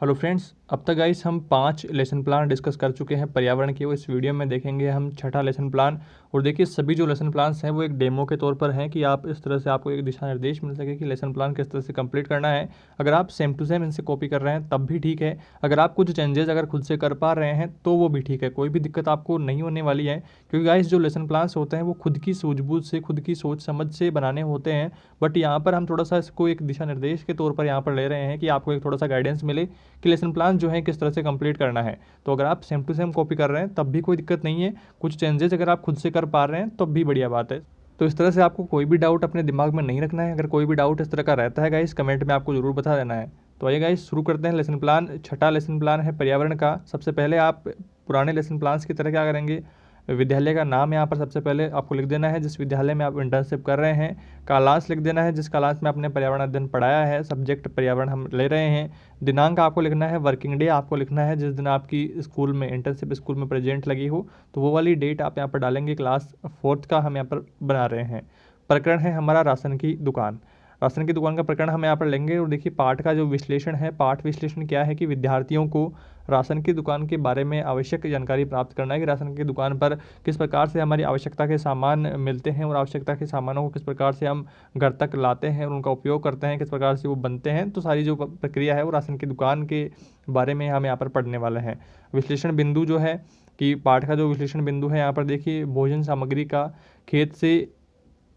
Hello friends, अब तक guys हम 5 लेसन प्लान डिस्कस कर चुके हैं पर्यावरण के। वो इस वीडियो में देखेंगे हम छठा लेसन प्लान। और देखिए सभी जो लेसन प्लान्स हैं वो एक डेमो के तौर पर हैं कि आप इस तरह से आपको एक दिशा निर्देश मिल सके कि लेसन प्लान किस तरह से कंप्लीट करना है। अगर आप सेम टू सेम इनसे कॉपी कर रहे हैं तब भी ठीक है, अगर आप कुछ चेंजेस अगर खुद से कर पा रहे हैं तो वो भी ठीक है, कोई भी दिक्कत आपको नहीं होने वाली है। क्योंकि गाइस जो लेसन प्लान्स होते हैं वो खुद की सूझबूझ से, खुद की सोच समझ से बनाने होते हैं। बट यहाँ पर हम थोड़ा सा इसको एक दिशा निर्देश के तौर पर यहाँ पर ले रहे हैं कि आपको एक थोड़ा सा गाइडेंस मिले कि लेसन प्लान जो है किस तरह से कंप्लीट करना है। तो अगर आप सेम टू सेम कॉपी कर रहे हैं तब भी कोई दिक्कत नहीं है, कुछ चेंजेस अगर आप खुद से कर पा रहे हैं तब भी बढ़िया बात है। तो इस तरह से आपको कोई भी डाउट अपने दिमाग में नहीं रखना है। अगर कोई भी डाउट इस तरह का रहता है गाइस, कमेंट में आपको जरूर बता देना है। तो आइए गाइस शुरू करते हैं। लेसन प्लान छठा लेसन प्लान है पर्यावरण का। सबसे पहले आप पुराने लेसन प्लान्स की तरह क्या करेंगे, विद्यालय का नाम यहाँ पर सबसे पहले आपको लिख देना है जिस विद्यालय में आप इंटर्नशिप कर रहे हैं। कालांश लिख देना है जिस कालांश में आपने पर्यावरण अध्ययन पढ़ाया है, सब्जेक्ट पर्यावरण हम ले रहे हैं। दिनांक आपको लिखना है, वर्किंग डे आपको लिखना है जिस दिन आपकी स्कूल में इंटर्नशिप स्कूल में प्रेजेंट लगी हो, तो वो वाली डेट आप यहाँ पर डालेंगे। क्लास 4th का हम यहाँ पर बना रहे हैं। प्रकरण है हमारा राशन की दुकान। राशन की दुकान का प्रकरण हम यहाँ पर लेंगे। और देखिए पाठ का जो विश्लेषण है, पाठ विश्लेषण क्या है कि विद्यार्थियों को राशन की दुकान के बारे में आवश्यक जानकारी प्राप्त करना है कि राशन की दुकान पर किस प्रकार से हमारी आवश्यकता के सामान मिलते हैं और आवश्यकता के सामानों को किस प्रकार से हम घर तक लाते हैं और उनका उपयोग करते हैं, किस प्रकार से वो बनते हैं। तो सारी जो प्रक्रिया है वो राशन की दुकान के बारे में हम यहाँ पर पढ़ने वाले हैं। विश्लेषण बिंदु जो है कि पाठ का जो विश्लेषण बिंदु है यहाँ पर देखिए, भोजन सामग्री का खेत से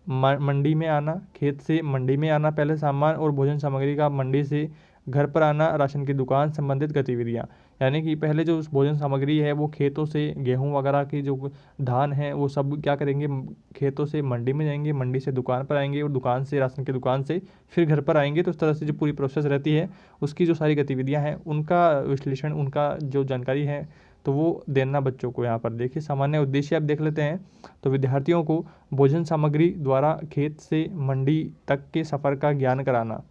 मंडी में आना, खेत से मंडी में आना पहले सामान, और भोजन सामग्री का मंडी से घर पर आना, राशन की दुकान संबंधित गतिविधियाँ। यानी कि पहले जो भोजन सामग्री है वो खेतों से गेहूं वगैरह की जो धान है वो सब क्या करेंगे, खेतों से मंडी में जाएंगे, मंडी से दुकान पर आएंगे और दुकान से राशन की दुकान से फिर घर पर आएंगे। तो इस तरह से जो पूरी प्रोसेस रहती है उसकी जो सारी गतिविधियाँ हैं उनका विश्लेषण, उनका जो जानकारी है तो वो देना बच्चों को। यहाँ पर देखिए सामान्य उद्देश्य आप देख लेते हैं। तो विद्यार्थियों को भोजन सामग्री द्वारा खेत से मंडी तक के सफ़र का ज्ञान कराना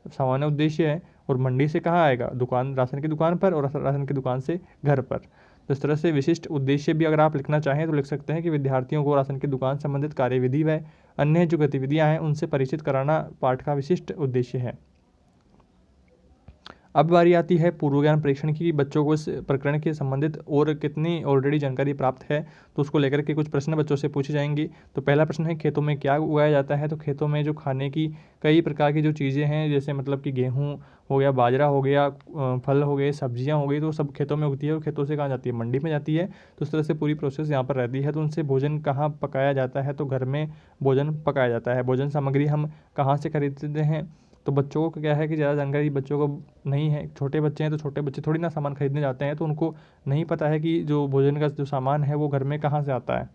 सामान्य उद्देश्य है। और मंडी से कहाँ आएगा, दुकान, राशन की दुकान पर, और राशन की दुकान से घर पर। तो इस तरह से विशिष्ट उद्देश्य भी अगर आप लिखना चाहें तो लिख सकते हैं कि विद्यार्थियों को राशन की दुकान संबंधित कार्यविधि व अन्य जो गतिविधियाँ हैं उनसे परिचित कराना पाठ का विशिष्ट उद्देश्य है। अब बारी आती है पूर्व ज्ञान परीक्षण की। बच्चों को इस प्रकरण के संबंधित और कितनी ऑलरेडी जानकारी प्राप्त है तो उसको लेकर के कुछ प्रश्न बच्चों से पूछे जाएंगे। तो पहला प्रश्न है, खेतों में क्या उगाया जाता है। तो खेतों में जो खाने की कई प्रकार की जो चीज़ें हैं, जैसे मतलब कि गेहूँ हो गया, बाजरा हो गया, फल हो गए, सब्जियां हो गई, तो सब खेतों में उगती है और खेतों से कहाँ जाती है, मंडी में जाती है। तो इस तरह से पूरी प्रोसेस यहाँ पर रहती है। तो उनसे भोजन कहाँ पकाया जाता है, तो घर में भोजन पकाया जाता है। भोजन सामग्री हम कहाँ से खरीदते हैं, तो बच्चों को क्या है कि ज़्यादा जानकारी बच्चों को नहीं है। छोटे बच्चे हैं तो छोटे बच्चे थोड़ी ना सामान खरीदने जाते हैं, तो उनको नहीं पता है कि जो भोजन का जो सामान है वो घर में कहाँ से आता है।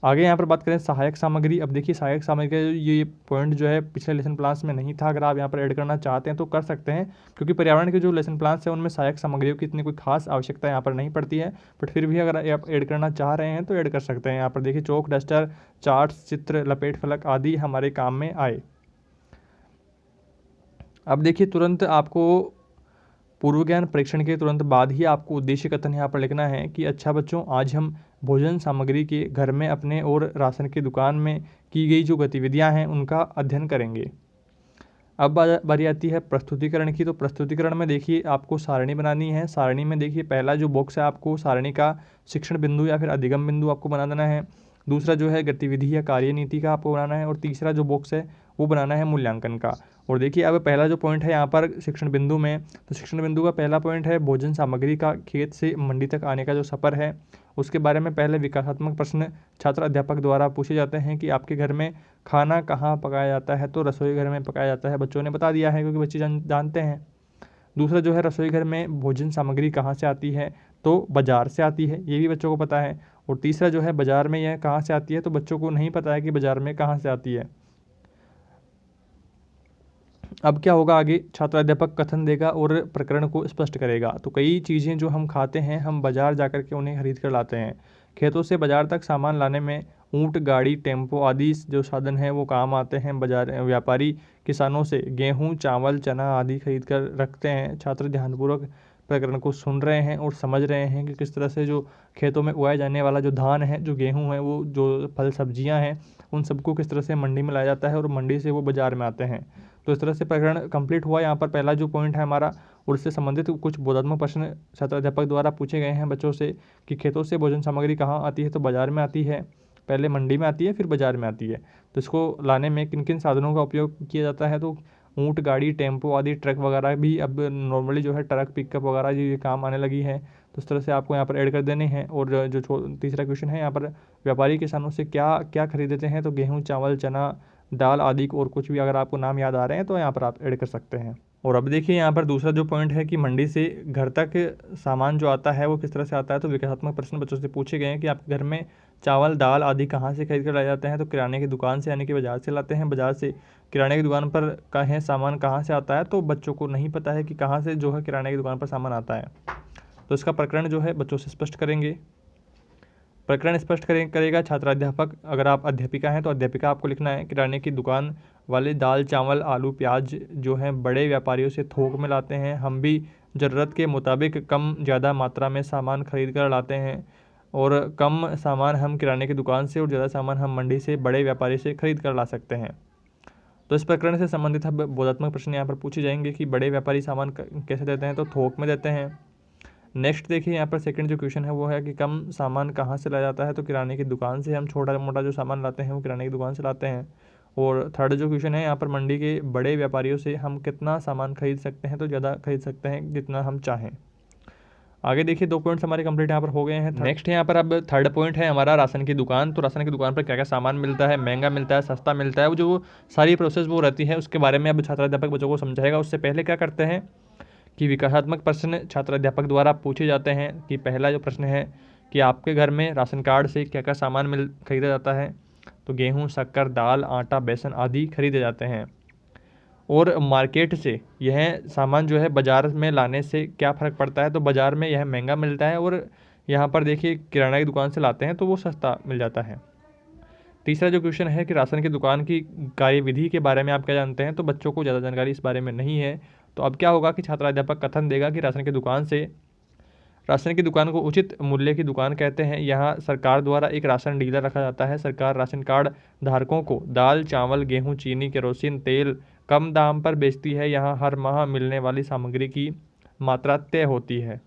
आगे यहाँ पर बात करें सहायक सामग्री। अब देखिए सहायक सामग्री का ये पॉइंट जो है पिछले लेसन प्लान्स में नहीं था। अगर आप यहाँ पर ऐड करना चाहते हैं तो कर सकते हैं, क्योंकि पर्यावरण के जो लेसन प्लान्स हैं उनमें सहायक सामग्रियों की इतनी कोई खास आवश्यकता यहाँ पर नहीं पड़ती है। बट फिर भी अगर आप ऐड करना चाह रहे हैं तो ऐड कर सकते हैं। यहाँ पर देखिए चौक, डस्टर, चार्ट्स, चित्र, लपेट फलक आदि हमारे काम में आए। अब देखिए तुरंत आपको पूर्व ज्ञान परीक्षण के तुरंत बाद ही आपको उद्देश्य कथन यहाँ पर लिखना है कि अच्छा बच्चों, आज हम भोजन सामग्री के घर में अपने और राशन की दुकान में की गई जो गतिविधियाँ हैं उनका अध्ययन करेंगे। अब बारी आती है प्रस्तुतिकरण की। तो प्रस्तुतिकरण में देखिए आपको सारणी बनानी है। सारणी में देखिए पहला जो बॉक्स है आपको सारणी का शिक्षण बिंदु या फिर अधिगम बिंदु आपको बना देना है। दूसरा जो है गतिविधि या कार्यनीति का आपको बनाना है। और तीसरा जो बॉक्स है वो बनाना है मूल्यांकन का। और देखिए अब पहला जो पॉइंट है यहाँ पर शिक्षण बिंदु में, तो शिक्षण बिंदु का पहला पॉइंट है भोजन सामग्री का खेत से मंडी तक आने का जो सफ़र है उसके बारे में पहले विकासात्मक प्रश्न छात्र अध्यापक द्वारा पूछे जाते हैं कि आपके घर में खाना कहाँ पकाया जाता है, तो रसोई घर में पकाया जाता है। बच्चों ने बता दिया है क्योंकि बच्चे जानते हैं। दूसरा जो है रसोई घर में भोजन सामग्री कहाँ से आती है, तो बाज़ार से आती है, ये भी बच्चों को पता है। और तीसरा जो है बाज़ार में यह कहाँ से आती है, तो बच्चों को नहीं पता है कि बाज़ार में कहाँ से आती है। अब क्या होगा आगे, छात्र अध्यापक कथन देगा और प्रकरण को स्पष्ट करेगा। तो कई चीज़ें जो हम खाते हैं हम बाज़ार जाकर के उन्हें खरीद कर लाते हैं। खेतों से बाज़ार तक सामान लाने में ऊँट, गाड़ी, टेम्पो आदि जो साधन हैं वो काम आते हैं। बाजार व्यापारी किसानों से गेहूँ, चावल, चना आदि खरीद कर रखते हैं। छात्र ध्यानपूर्वक प्रकरण को सुन रहे हैं और समझ रहे हैं कि किस तरह से जो खेतों में उगाए जाने वाला जो धान है, जो गेहूँ है, वो जो फल सब्जियाँ हैं, उन सबको किस तरह से मंडी में लाया जाता है और मंडी से वो बाज़ार में आते हैं। तो इस तरह से प्रकरण कंप्लीट हुआ। यहाँ पर पहला जो पॉइंट है हमारा, और इससे संबंधित कुछ बोधात्मक प्रश्न छात्र अध्यापक द्वारा पूछे गए हैं बच्चों से कि खेतों से भोजन सामग्री कहाँ आती है, तो बाज़ार में आती है, पहले मंडी में आती है, फिर बाज़ार में आती है। तो इसको लाने में किन किन साधनों का उपयोग किया जाता है, तो ऊँट, गाड़ी, टेम्पो आदि, ट्रक वगैरह भी अब नॉर्मली जो है ट्रक, पिकअप वगैरह ये काम आने लगी है। तो इस तरह से आपको यहाँ पर ऐड कर देने हैं। और जो तीसरा क्वेश्चन है यहाँ पर, व्यापारी किसानों से क्या क्या खरीदते हैं, तो गेहूँ, चावल, चना, दाल आदि और कुछ भी अगर आपको नाम याद आ रहे हैं तो यहाँ पर आप ऐड कर सकते हैं। और अब देखिए यहाँ पर दूसरा जो पॉइंट है कि मंडी से घर तक सामान जो आता है वो किस तरह से आता है। तो विकासात्मक प्रश्न बच्चों से पूछे गए हैं कि आपके घर में चावल, दाल आदि कहाँ से खरीद कर लाए जाते हैं, तो किराने की दुकान से, यानी कि बाज़ार से लाते हैं। बाज़ार से किराने की दुकान पर का है सामान कहाँ से आता है, तो बच्चों को नहीं पता है कि कहाँ से जो है किराने की दुकान पर सामान आता है। तो इसका प्रकरण जो है बच्चों से स्पष्ट करेंगे। प्रकरण स्पष्ट करेगा छात्राध्यापक। अगर आप अध्यापिका हैं तो अध्यापिका आपको लिखना है, किराने की दुकान वाले दाल, चावल, आलू, प्याज जो हैं बड़े व्यापारियों से थोक में लाते हैं। हम भी ज़रूरत के मुताबिक कम ज़्यादा मात्रा में सामान खरीद कर लाते हैं, और कम सामान हम किराने की दुकान से और ज़्यादा सामान हम मंडी से बड़े व्यापारी से खरीद कर ला सकते हैं। तो इस प्रकरण से संबंधित अब बोधात्मक प्रश्न यहाँ पर पूछे जाएंगे कि बड़े व्यापारी सामान कैसे देते हैं, तो थोक में देते हैं। नेक्स्ट देखिए यहाँ पर सेकंड जो क्वेश्चन है वो है कि कम सामान कहाँ से लाया जाता है, तो किराने की दुकान से हम छोटा मोटा जो सामान लाते हैं वो किराने की दुकान से लाते हैं। और थर्ड जो क्वेश्चन है यहाँ पर, मंडी के बड़े व्यापारियों से हम कितना सामान खरीद सकते हैं, तो ज़्यादा खरीद सकते हैं जितना हम चाहें। आगे देखिए 2 पॉइंट्स हमारे कंप्लीट यहाँ पर हो गए हैं। नेक्स्ट यहाँ पर अब थर्ड पॉइंट है हमारा राशन की दुकान। तो राशन की दुकान पर क्या क्या सामान मिलता है, महंगा मिलता है, सस्ता मिलता है, वो जो सारी प्रोसेस वो रहती है, उसके बारे में अब छात्राध्यापक बच्चों को समझाएगा। उससे पहले क्या करते हैं कि विकासात्मक प्रश्न छात्राध्यापक द्वारा पूछे जाते हैं। कि पहला जो प्रश्न है कि आपके घर में राशन कार्ड से क्या क्या सामान खरीदा जाता है, तो गेहूँ, शक्कर, दाल, आटा, बेसन आदि खरीदे जाते हैं। और मार्केट से यह सामान जो है बाज़ार में लाने से क्या फ़र्क पड़ता है, तो बाज़ार में यह महंगा मिलता है, और यहाँ पर देखिए किराना की दुकान से लाते हैं तो वो सस्ता मिल जाता है। तीसरा जो क्वेश्चन है कि राशन की दुकान की कार्यविधि के बारे में आप क्या जानते हैं, तो बच्चों को ज़्यादा जानकारी इस बारे में नहीं है। तो अब क्या होगा कि छात्राध्यापक कथन देगा कि राशन की दुकान को उचित मूल्य की दुकान कहते हैं। यहाँ सरकार द्वारा एक राशन डीलर रखा जाता है। सरकार राशन कार्ड धारकों को दाल, चावल, गेहूँ, चीनी, केरोसिन तेल कम दाम पर बेचती है। यहाँ हर माह मिलने वाली सामग्री की मात्रा तय होती है।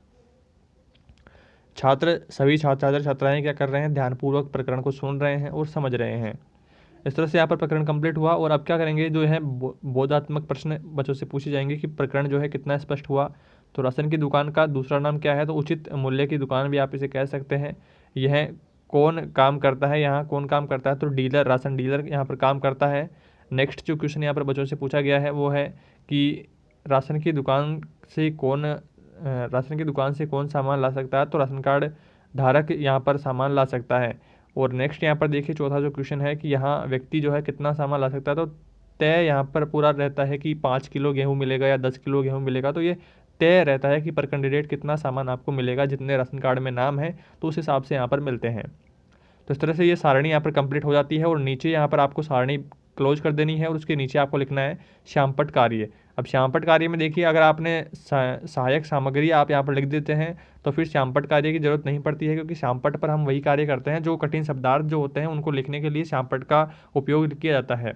सभी छात्र छात्राएं क्या कर रहे हैं, ध्यानपूर्वक प्रकरण को सुन रहे हैं और समझ रहे हैं। इस तरह से यहाँ पर प्रकरण कंप्लीट हुआ। और अब क्या करेंगे, जो है बोधात्मक प्रश्न बच्चों से पूछे जाएंगे कि प्रकरण जो है कितना स्पष्ट हुआ। तो राशन की दुकान का दूसरा नाम क्या है, तो उचित मूल्य की दुकान भी आप इसे कह सकते हैं। यह कौन काम करता है, यहाँ कौन काम करता है, तो डीलर, राशन डीलर यहाँ पर काम करता है। नेक्स्ट जो क्वेश्चन यहाँ पर बच्चों से पूछा गया है वो है कि राशन की दुकान से कौन सामान ला सकता है, तो राशन कार्ड धारक यहाँ पर सामान ला सकता है। और नेक्स्ट यहाँ पर देखिए चौथा जो क्वेश्चन है कि यहाँ व्यक्ति जो है कितना सामान ला सकता है, तो तय यहाँ पर पूरा रहता है कि 5 किलो गेहूँ मिलेगा या 10 किलो गेहूँ मिलेगा। तो ये तय रहता है कि पर कैंडिडेट कितना सामान आपको मिलेगा, जितने राशन कार्ड में नाम है तो उस हिसाब से यहाँ पर मिलते हैं। तो इस तरह से ये सारणी यहाँ पर कंप्लीट हो जाती है। और नीचे यहाँ पर आपको सारणी क्लोज कर देनी है, और उसके नीचे आपको लिखना है श्यामपट्ट कार्य। अब श्यामपट्ट कार्य में देखिए, अगर आपने सहायक सामग्री आप यहाँ पर लिख देते हैं तो फिर श्यामपट्ट कार्य की जरूरत नहीं पड़ती है, क्योंकि श्यामपट्ट पर हम वही कार्य करते हैं जो कठिन शब्दार्थ जो होते हैं उनको लिखने के लिए श्यामपट्ट का उपयोग किया जाता है।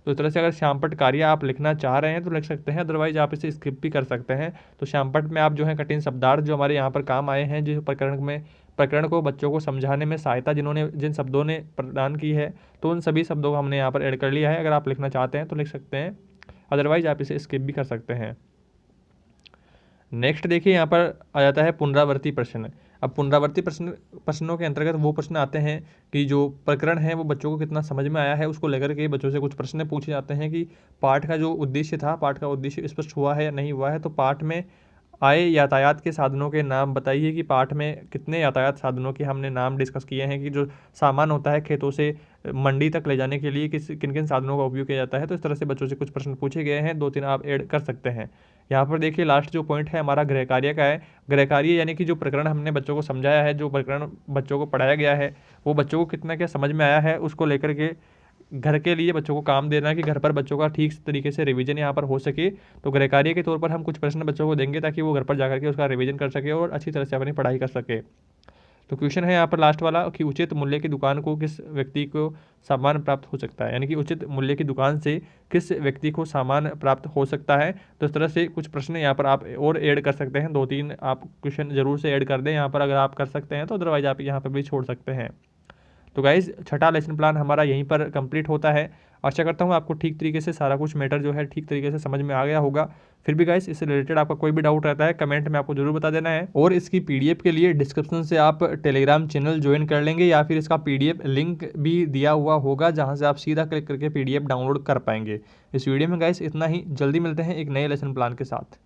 तो इस तरह से अगर श्यामपट्ट कार्य आप लिखना चाह रहे हैं तो लिख सकते हैं, अदरवाइज आप इसे स्किप भी कर सकते हैं। तो श्यामपट्ट में आप जो है कठिन शब्दार्थ जो हमारे यहाँ पर काम आए हैं, जो प्रकरण को बच्चों को समझाने में सहायता जिन शब्दों ने प्रदान की है, तो उन सभी शब्दों को हमने यहाँ पर ऐड कर लिया है। अगर आप लिखना चाहते हैं तो लिख सकते हैं, अदरवाइज आप इसे स्किप भी कर सकते हैं। नेक्स्ट देखिए यहाँ पर आ जाता है पुनरावर्ती प्रश्न। अब पुनरावर्ती प्रश्नों के अंतर्गत वो प्रश्न आते हैं कि जो प्रकरण है वो बच्चों को कितना समझ में आया है, उसको लेकर के बच्चों से कुछ प्रश्न पूछे जाते हैं कि पाठ का जो उद्देश्य था, पाठ का उद्देश्य स्पष्ट हुआ है या नहीं हुआ है। तो पाठ में आए यातायात के साधनों के नाम बताइए कि पाठ में कितने यातायात साधनों के हमने नाम डिस्कस किए हैं, कि जो सामान होता है खेतों से मंडी तक ले जाने के लिए किन किन साधनों का उपयोग किया जाता है। तो इस तरह से बच्चों से कुछ प्रश्न पूछे गए हैं, 2-3 आप ऐड कर सकते हैं। यहाँ पर देखिए लास्ट जो पॉइंट है हमारा गृह कार्य का है। गृह कार्य यानी कि जो प्रकरण हमने बच्चों को समझाया है, जो प्रकरण बच्चों को पढ़ाया गया है, वो बच्चों को कितना क्या समझ में आया है, उसको लेकर के घर के लिए बच्चों को काम देना है कि घर पर बच्चों का ठीक तरीके से रिवीजन यहाँ पर हो सके। तो गृह कार्य के तौर पर हम कुछ प्रश्न बच्चों को देंगे ताकि वो घर पर जाकर के उसका रिवीजन कर सके और अच्छी तरह से अपनी पढ़ाई कर सके। तो क्वेश्चन है यहाँ पर लास्ट वाला कि उचित मूल्य की दुकान को किस व्यक्ति को सामान प्राप्त हो सकता है, यानी कि उचित मूल्य की दुकान से किस व्यक्ति को सामान प्राप्त हो सकता है। तो इस तरह से कुछ प्रश्न यहाँ पर आप और ऐड कर सकते हैं, 2-3 आप क्वेश्चन जरूर से ऐड कर दें यहाँ पर अगर आप कर सकते हैं तो, अदरवाइज आप यहाँ पर भी छोड़ सकते हैं। तो गाइज़ छठा लेसन प्लान हमारा यहीं पर कंप्लीट होता है। आशा करता हूँ आपको ठीक तरीके से सारा कुछ मैटर जो है ठीक तरीके से समझ में आ गया होगा। फिर भी गाइस इससे रिलेटेड आपका कोई भी डाउट रहता है कमेंट में आपको जरूर बता देना है, और इसकी पीडीएफ के लिए डिस्क्रिप्शन से आप टेलीग्राम चैनल ज्वाइन कर लेंगे या फिर इसका पीडीएफ लिंक भी दिया हुआ होगा जहां से आप सीधा क्लिक करके पीडीएफ डाउनलोड कर पाएंगे। इस वीडियो में गाइस इतना ही, जल्दी मिलते हैं एक नए लेसन प्लान के साथ।